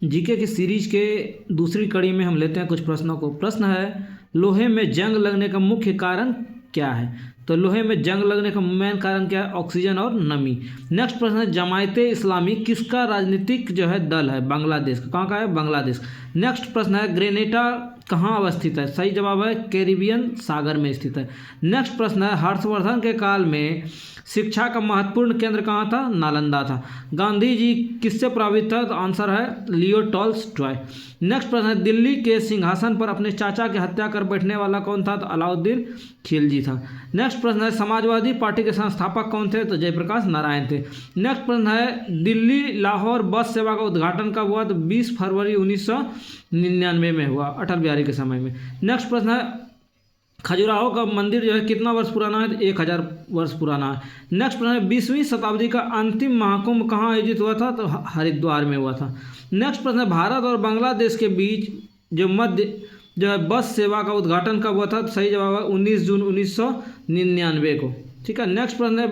GK की series के दूसरी कड़ी में हम लेते हैं कुछ प्रश्नों को। प्रश्न है, लोहे में जंग लगने का मुख्य कारण क्या है? तो लोहे में जंग लगने का मेन कारण क्या है? ऑक्सीजन और नमी। नेक्स्ट प्रश्न है, जमायते इस्लामी किसका राजनीतिक जो है दल है? बांग्लादेश का। कहाँ का है? बांग्लादेश। नेक्स्ट प्रश्न है, ग्रेनेडा कहाँ अवस्थित है? सही जवाब है कैरिबियन सागर में स्थित है। नेक्स्ट प्रश्न है, हर्षवर्धन के काल में शिक्षा का महत्वपूर्ण केंद्र कहाँ था? नालंदा था। गांधी जी किससे प्रभावित था? तो आंसर है लियो टॉल्स्टॉय। नेक्स्ट प्रश्न है, दिल्ली के सिंहासन पर अपने चाचा की हत्या कर बैठने वाला कौन था? तो अलाउद्दीन खिलजी था। नेक्स्ट प्रश्न है, समाजवादी पार्टी के संस्थापक कौन थे? तो जयप्रकाश नारायण थे। नेक्स्ट प्रश्न है, दिल्ली लाहौर बस सेवा का उद्घाटन कब हुआ? तो 20 फरवरी 1999 में हुआ, अटल बिहारी के समय में। नेक्स्ट प्रश्न है, खजुराहो का मंदिर जो है कितना वर्ष पुराना है? तो 1000 वर्ष पुराना है। नेक्स्ट प्रश्न है, 20वीं शताब्दी का अंतिम महाकुंभ कहाँ आयोजित हुआ था? तो हरिद्वार में हुआ था। नेक्स्ट प्रश्न है, भारत और बांग्लादेश के बीच जो है बस सेवा का उद्घाटन कब हुआ था? तो सही जवाब है 19 जून 1999 को। ठीक है। नेक्स्ट प्रश्न है,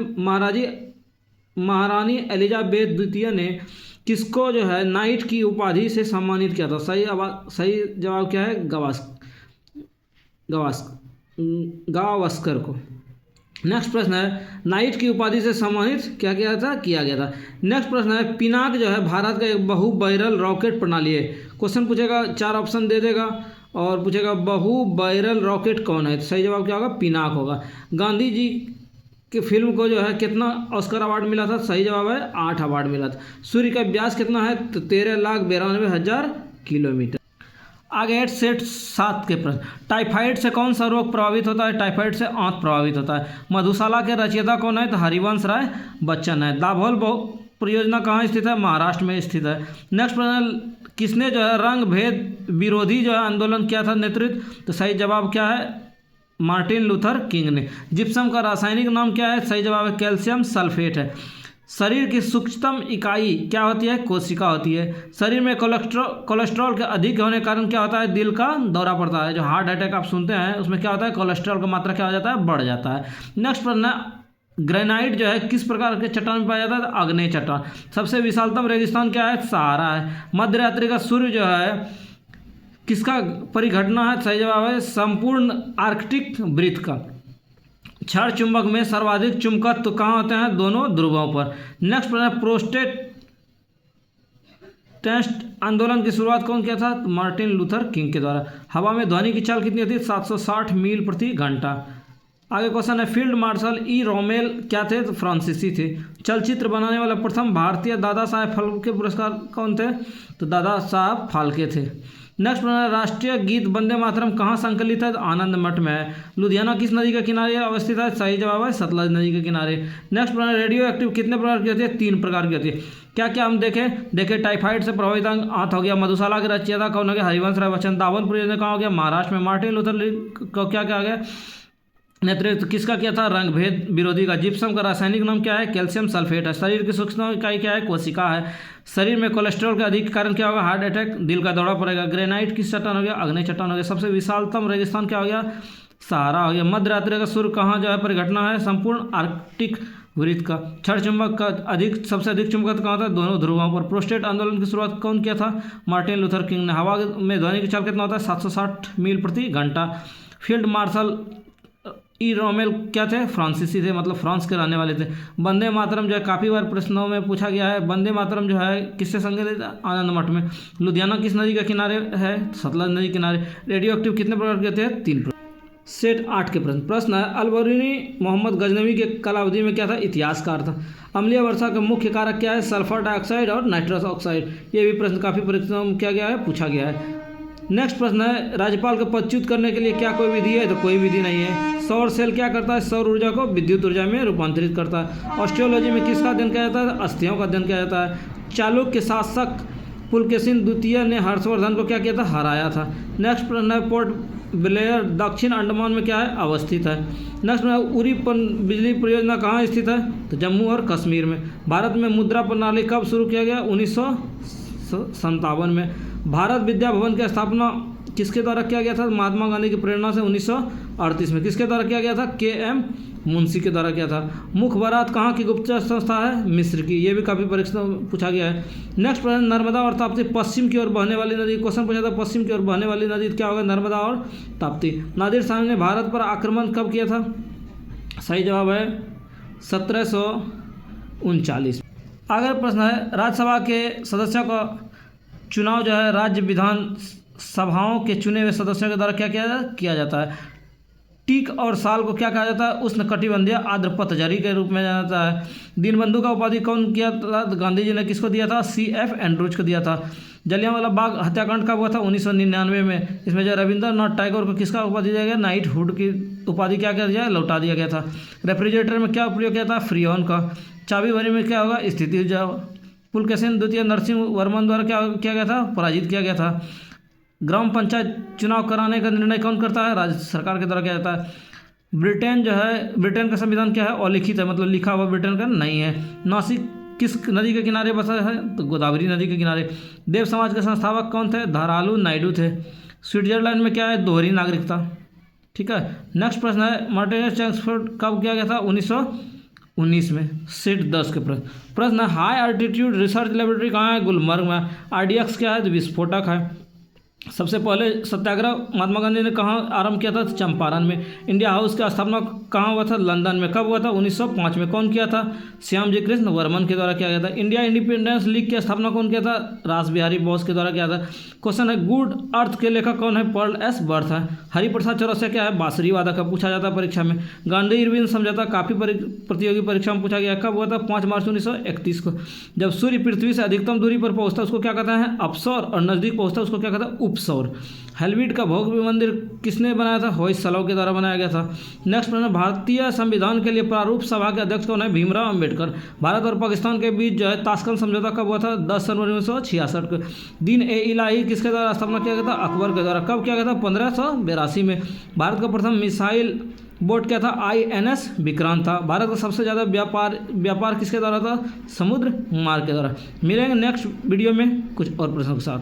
महारानी एलिजाबेथ द्वितीय ने किसको जो है नाइट की उपाधि से सम्मानित किया था? सही जवाब क्या है? गावस्कर को। नेक्स्ट प्रश्न है, नाइट की उपाधि से सम्मानित किया गया था। नेक्स्ट प्रश्न है, पिनाक जो है भारत का एक बहु बैरल रॉकेट प्रणाली है। क्वेश्चन पूछेगा, 4 ऑप्शन दे देगा और पूछेगा बहु बैरल रॉकेट कौन है? तो सही जवाब क्या होगा? पिनाक होगा। गांधी जी की फिल्म को जो है कितना ऑस्कर अवार्ड मिला था? सही जवाब है 8 अवार्ड मिला था। सूर्य का व्यास कितना है? तो 13,92,000 किलोमीटर। आगे है सेट 7 के प्रश्न। टाइफाइड से कौन सा रोग प्रभावित होता है? टाइफाइड से आंत प्रभावित होता है। मधुशाला के रचयिता कौन है? तो हरिवंश राय बच्चन है। दाभोल परियोजना कहाँ स्थित है? महाराष्ट्र में स्थित है। नेक्स्ट प्रश्न, किसने जो है रंग भेद विरोधी जो है आंदोलन किया था नेतृत्व? तो सही जवाब क्या है? मार्टिन लूथर किंग ने। जिप्सम का रासायनिक नाम क्या है? सही जवाब है कैल्शियम सल्फेट है। शरीर की सूक्ष्मतम इकाई क्या होती है? कोशिका होती है। शरीर में कोलेस्ट्रॉल के अधिक होने के कारण क्या होता है? दिल का दौरा पड़ता है। जो हार्ट अटैक आप सुनते हैं उसमें क्या होता है? कोलेस्ट्रॉल का मात्रा क्या हो जाता है? बढ़ जाता है। नेक्स्ट प्रश्न है, ग्रेनाइट जो है किस प्रकार के चट्टान में पाया जाता है? आग्नेय चट्टान। सबसे विशालतम रेगिस्तान क्या है? सहारा है। मध्य रात्रि का सूर्य जो है किसका परिघटना है? सही जवाब है संपूर्ण आर्कटिक वृत्त का। क्षण चुंबक में सर्वाधिक चुंबकत्व कहाँ होते हैं? दोनों ध्रुवों पर। नेक्स्ट प्रश्न है, प्रोस्टेट टेस्ट आंदोलन की शुरुआत कौन किया था? मार्टिन लूथर किंग के द्वारा। हवा में ध्वनि की चाल कितनी होती है? 760 मील प्रति घंटा। आगे क्वेश्चन है, फील्ड मार्शल ई रोमेल क्या थे? तो फ्रांसीसी थे। चलचित्र बनाने वाला प्रथम भारतीय दादा साहेब फाल्के पुरस्कार कौन थे? तो दादा साहब फाल्के थे। नेक्स्ट प्रश्न है, राष्ट्रीय गीत वंदे मातरम कहाँ संकलित है? तो आनंद मठ में है। लुधियाना किस नदी के किनारे अवस्थित है? सही जवाब है सतलज नदी के किनारे। नेक्स्ट प्रश्न है, रेडियो एक्टिव कितने प्रकार की होती है? 3 प्रकार की होती है। क्या क्या हम देखें टाइफाइड से प्रभावित आंत हो गया। मधुशाला के रचयिता कौन हो गया? हरिवंश राय बच्चन। दाभोल परियोजना कहाँ हो गया? महाराष्ट्र में। मार्टिन लूथर को क्या क्या आ गया? नेतृत्व किसका किया था? रंग भेद विरोधी का। जिप्सम का रासायनिक नाम क्या है? कैल्शियम सल्फेट है। शरीर की सूक्ष्म इकाई क्या है? कोशिका है। शरीर में कोलेस्ट्रॉल के अधिक कारण क्या होगा? हार्ट अटैक, दिल का दौरा पड़ेगा। ग्रेनाइट किस चट्टान हो गया? आग्नेय चट्टान हो गया। सबसे विशालतम रेगिस्तान क्या हो गया? सहारा हो गया। मध्य रात्रि का सूर्य कहाँ जो है परिघटना है? संपूर्ण आर्कटिक वृत्त का। क्षण चुंबक का सबसे अधिक चुंबकत्व कहाँ था? दोनों ध्रुवों पर। प्रोस्टेट आंदोलन की शुरुआत कौन किया था? मार्टिन लूथर किंग ने। हवा में ध्वनि की चाल कितना होता है? 760 मील प्रति घंटा। फील्ड मार्शल ई रोमेल क्या थे? फ्रांसीसी थे, मतलब फ्रांस के रहने वाले थे। वंदे मातरम जो है काफ़ी बार प्रश्नों में पूछा गया है। वंदे मातरम जो है किससे संबंधित? आनंद मठ में। लुधियाना किस नदी के किनारे है? सतलज नदी के किनारे। रेडियो एक्टिव कितने प्रकार के होते हैं? 3 प्रकार। सेट 8 के प्रश्न है, अलबरूनी मोहम्मद गजनवी के कालावधि में क्या था? इतिहासकार था। अम्लीय वर्षा का मुख्य कारक क्या है? सल्फर डाइऑक्साइड और नाइट्रस ऑक्साइड। ये भी प्रश्न काफ़ी परीक्षाओं में क्या गया है? पूछा गया है। नेक्स्ट प्रश्न है, राज्यपाल को पदच्युत करने के लिए क्या कोई विधि है? तो कोई विधि नहीं है। सौर सेल क्या करता है? सौर ऊर्जा को विद्युत ऊर्जा में रूपांतरित करता है। ऑस्ट्रियोलॉजी में किसका अध्ययन किया जाता है? अस्थियों का अध्ययन किया जाता है। चालुक्य शासक पुलकेशिन द्वितीय ने हर्षवर्धन को क्या किया था? हराया था। नेक्स्ट प्रश्न है, पोर्ट ब्लेयर दक्षिण अंडमान में क्या है? अवस्थित है। नेक्स्ट प्रश्न है, उरी बिजली परियोजना कहाँ स्थित है? तो जम्मू और कश्मीर में। भारत में मुद्रा प्रणाली कब शुरू किया गया? 1957 में। भारत विद्या भवन की स्थापना किसके द्वारा किया गया था? महात्मा गांधी की प्रेरणा से 1938 में। किसके द्वारा किया गया था? के.एम. मुंशी के द्वारा किया था। मुखबरात कहाँ की गुप्तचर संस्था है? मिस्र की। ये भी काफ़ी परीक्षा में पूछा गया है। नेक्स्ट प्रश्न, नर्मदा और ताप्ती पश्चिम की ओर बहने वाली नदी। क्वेश्चन पूछा था पश्चिम की ओर बहने वाली नदी क्या होगा? नर्मदा और ताप्ती। नादिर शाह ने भारत पर आक्रमण कब किया था? सही जवाब है 1739। अगला प्रश्न है, राज्यसभा के सदस्यों का चुनाव जो है राज्य विधान सभाओं के चुने हुए सदस्यों के द्वारा क्या किया जाता है? टीक और साल को क्या कहा जाता है? उष्णकटिबंधीय आर्द्र पतझड़ी के रूप में जाना जाता है। दीनबंधु का उपाधि कौन किया था? गांधी जी ने किसको दिया था? C.F. एंड्रूज को दिया था। जलियांवाला बाग हत्याकांड कब हुआ था? 1999 में। इसमें जो रविंद्रनाथ टैगोर को किसका उपाधि दिया गया? नाइटहुड की उपाधि क्या किया गया? लौटा दिया गया था। रेफ्रिजरेटर में क्या उपयोग किया था? फ्रीऑन का। चाबी भरी में क्या होगा? स्थिति ऊर्जा। पुलकेशिन द्वितीय नरसिंह वर्मन द्वारा क्या किया गया था? पराजित किया गया था। ग्राम पंचायत चुनाव कराने का निर्णय कौन करता है? राज्य सरकार के द्वारा किया जाता है। ब्रिटेन का संविधान क्या है? अलिखित है, मतलब लिखा हुआ ब्रिटेन का नहीं है। नासिक किस नदी के किनारे बसा है? तो गोदावरी नदी के किनारे। देव समाज के संस्थापक कौन थे? धारालू नायडू थे। स्विट्जरलैंड में क्या है? दोहरी नागरिकता। ठीक है। नेक्स्ट प्रश्न है, मार्टिन चैम्सफोर्ड कब किया गया था? 1919 में। सेट 10 के प्रश्न है, हाई अल्टीट्यूड रिसर्च लेबोरेटरी कहाँ है? गुलमर्ग में। RDX क्या है? तो विस्फोटक है। सबसे पहले सत्याग्रह महात्मा गांधी ने कहाँ आरंभ किया था? चंपारण में। इंडिया हाउस का स्थापना कहाँ हुआ था? लंदन में। कब हुआ था? 1905 में। कौन किया था? श्यामजी कृष्ण वर्मन के द्वारा किया गया था। इंडिया इंडिपेंडेंस लीग की स्थापना कौन किया था? रास बिहारी बोस के द्वारा किया था। क्वेश्चन है, गुड अर्थ के लेखक कौन है? पर्ल एस बर्थ है। हरिप्रसाद चौरसिया क्या है? बांसुरी वादक का। पूछा जाता है परीक्षा में। गांधी इरविन समझौता काफी प्रतियोगी परीक्षा में पूछा गया। कब हुआ था? 5 मार्च 1931 को। जब सूर्य पृथ्वी से अधिकतम दूरी पर पहुंचता है उसको क्या कहते हैं? अपसौर, और नजदीक पहुंचता है उसको क्या कहते हैं? उपसौर। हेलविट का भव्य मंदिर किसने बनाया था? होयसलाव के द्वारा बनाया गया था। नेक्स्ट प्रश्न, भारतीय संविधान के लिए प्रारूप सभा के अध्यक्ष कौन है? भीमराव अंबेडकर। भारत और पाकिस्तान के बीच जो है ताशकंद समझौता कब हुआ था? 10 जनवरी 1966 को। दीन-ए-इलाही किसके द्वारा स्थापना किया गया था? अकबर के द्वारा। कब किया गया था? 1582 में। भारत का प्रथम मिसाइल बोट क्या था? INS विक्रांत था। भारत का सबसे ज़्यादा व्यापार किसके द्वारा था? समुद्र मार्ग के द्वारा। मिलेंगे नेक्स्ट वीडियो में कुछ और प्रश्नों के साथ।